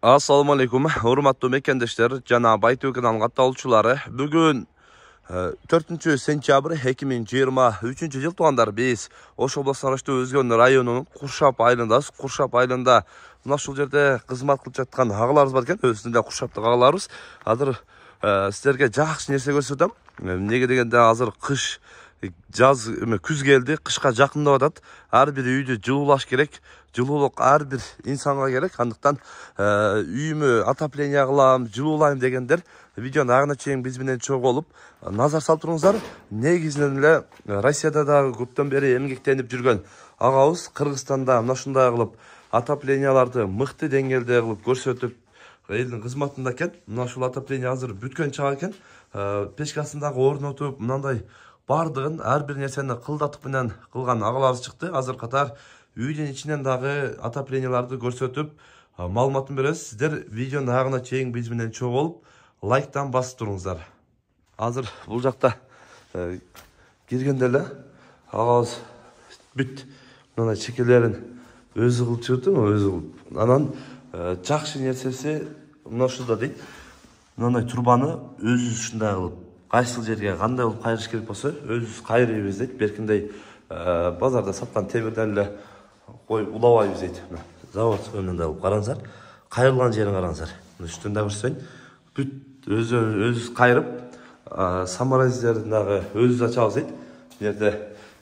Assalamu alaikum, hurmatly mekendештер, жана Байтөк каналына катталуучулары. Бүгүн 4 сентябрь 2023 жыл туугандар. Биз Ош областына караштуу Өзгөн районунун Куршап айылындабыз. Куршап айылында мына ушул жерде кызмат кылып жаткан агаларыбыз бар экен. Өзүндө Куршаптык агаларыбыз. Азыр силерге жакшы нерсе көрсөтөм. Эмнеге дегенде азыр кыш жаз күз келди, кышка жакындап атат. Ар бир үйдү жылуулаш керек. Жылуулук ар бир инсанга керек. Андыктан үйүмө отопление кылам, жылуулайм дегендер видеону агына чейин биз менен чогуу назар салып туруңуздар. Негизинен эле Россияда дагы көптөн бери эмгектенип жүргөн агабыз Кыргызстанда мына ушундай кылып отопленияларды мыкты деңгээлде кылып көрсөтүп элдин кызматында экен. Мына ушул отопление азыр бүткөн чак экен. Печкасын дагы орнотуп, мындай бардыгын ар бир нерсени кылдатып менен кылган агаларыбыз чыкты. Азыр катар үйдүн ичинен дагы отопленияларды көрсөтүп маалыматын беребиз. Сиздер видеонун агына чейин биз менен чогуу болуп, лайктан басып туруңуздар. Азыр бул жакта киргенде эле агабыз бүт мындай чекелерин өзү кылып чыгыптыр, өзү кылып. Анан жакшы нерсеси мына ушуда дейт. Мындай турбаны өзүбүз ушундай кылып, кайсыл жерге кандай болуп кайрыш керек болсо, өзүбүз кайрыйбыз дейт. Беркиндей базарда саткан темирден эле коюп улабайбыз дейт. Завод önünde кылып караңыздар. Кайрылган жерин караңыздар. Үстүндө көрсөтөйүн. Бүт өзүбүз кайрып, саморазилерин дагы өзүбүз ачабыз дейт. Жерде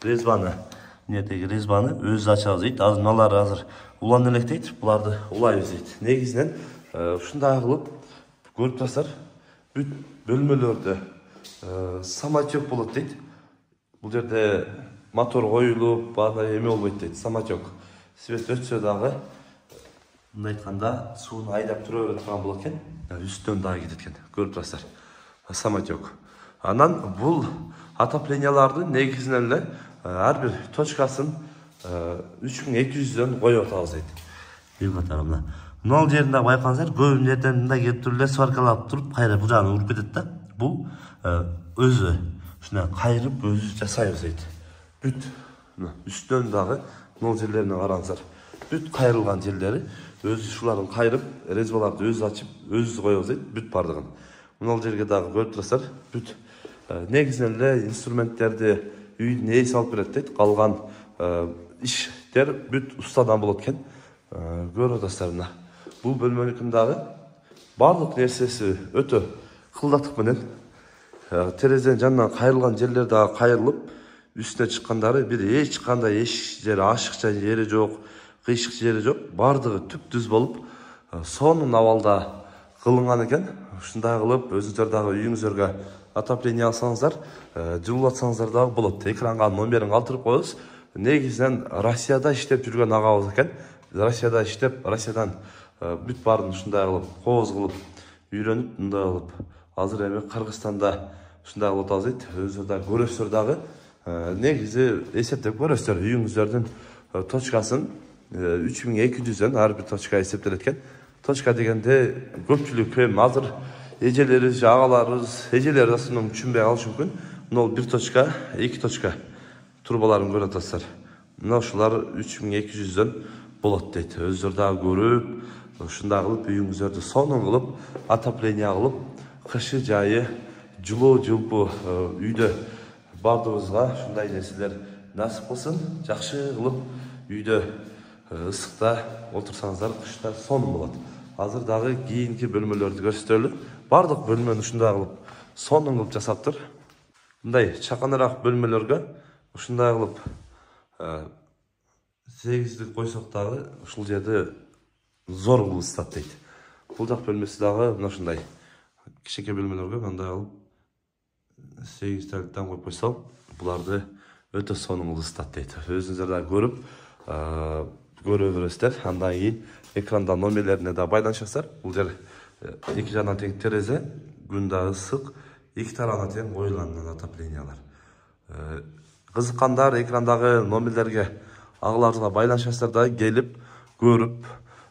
резбаны, нередеги резбаны өзүбүз ачабыз дейт. Азыр мыналар азыр улан элек дейт. Буларды улайбыз дейт. Негизинен ушундай кылып көрүп турасыздар. Бүт бөлмөлөрдө самотек болот дейт. Бул жерде мотор коюлуп, баандай эме болбойт дейт. Самотек. Свет өтсө дагы мындай айтканда сууну айдап тура берип турган болот экен. Үстөн дагы кетет экен. Көрүп турасыздар. Самотек. Анан бул отопленияларды негизинен эле ар бир точкасын 3200дөн коюп атабыз дейт. Бир катары мына. Мынал жеринде байкаңыздар, көп жерден мындай келип туруп эле сваркалап туруп, кайра бул жагына уруп кетет да. Бул өзү ушундай кайрып өзү жасайбыз дейт. Бүт үстөн дагы мынал жерлерине караңыздар. Бүт кайрылган жерлери өзү ушуларын кайрып, резбаларды өзү ачып, өзү коебуз дейт. Бүт бардыгын. Мынал жерге дагы көрүп турасыздар. Бүт негизинен эле инструменттерди үйдүн ээси алып берет дейт. Калган иштер бүт устадан болот экен. Көрүп атасыздар мына. Бул бөлмөнүкүн дагы бардык нерсеси өтө кылдатык менен терезенин жанынан кайрылган жерлер дагы кайрылып, үстүнө чыккандары бир эч кандай жери ашыкча жери жок, кыйшык жери жок, бардыгы түп-түз болуп, сонун абалда кылынган экен. Ушундай кылып өзүңүздөр дагы үйүңүздөргө отопление алсаңыздар, жылуулатсаңыздар дагы болот. Экранга номерин калтырып коебуз. Негизинен Россияда иштеп жүргөн агабыз экен. Россияда иштеп, Россиядан бүт баарын ушундай кылып, кооз кылып, үйрөнүп, мындай кылып, азыр эми Кыргызстанда ушундай кылып атабыз дейт. Өзүңүздөр дагы көрөсүздөр дагы. Негизи эсептеп көрөсүздөр. Үйүңүздөрдүн точкасын 3200дөн ар бир точка эсептелет экен. Точка дегенде көпчүлүк эми азыр эжелерибиз, агаларыбыз, эжелер асынан түшүнбөй калышы мүмкүн. Мына бир точка, 2 точка турбаларын көрүп атасыздар. Мына ушулар 3200дөн болот дейт. Өзүңүздөр дагы көрүп, ушундай кылып үйүңүздөрдү сонун кылып, отопление кылып, кышы жайы жылуу жылпу үйдө бардыгыбызга ушундай нерселер насип кылсын. Жакшы кылып үйдө ысыкта отурсаңыздар, кышта сонун болот. Азыр дагы кийинки бөлмөлөрдү көрсөтөлү. Бардык бөлмөнү ушундай кылып сонун кылып жасаптыр. Мындай чаканыраак бөлмөлөргө ушундай кылып 8дик койсок дагы ушул жерде зор кылып ысытат дейт. Бул жак бөлмөсү дагы мына ушундай кичине бөлмөлөргө мындай кылып 8ден коюп койсок, буларды өтө сонун кылып ысытат дейт. Өзүңүздөр дагы көрүп, көрө бересиздер. Андан кийин экранда номерлерине да байланышасыздар. Бул жер 2 жагынан тең терезе, күн да ысык, 2 тарабына тең коюлган отоплениялар. Кызыккандар экрандагы номерлерге агаларыбызга байланышасыздар да, келип көрүп,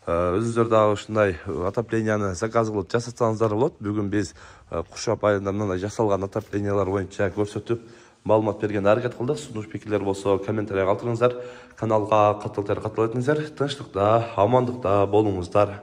өзүңүздөр дагы ушундай отопленияны заказ кылып жасатсаңыздар болот. Бүгүн биз Куршап айылында мындай жасалган отоплениялар боюнча көрсөтүп, маалымат берген аракет кылдык. Сунуш пикирлер болсо комментарий калтырыңыздар. Каналга каттал этиңиздер. Тынчтыкта, амандыкта болуңуздар.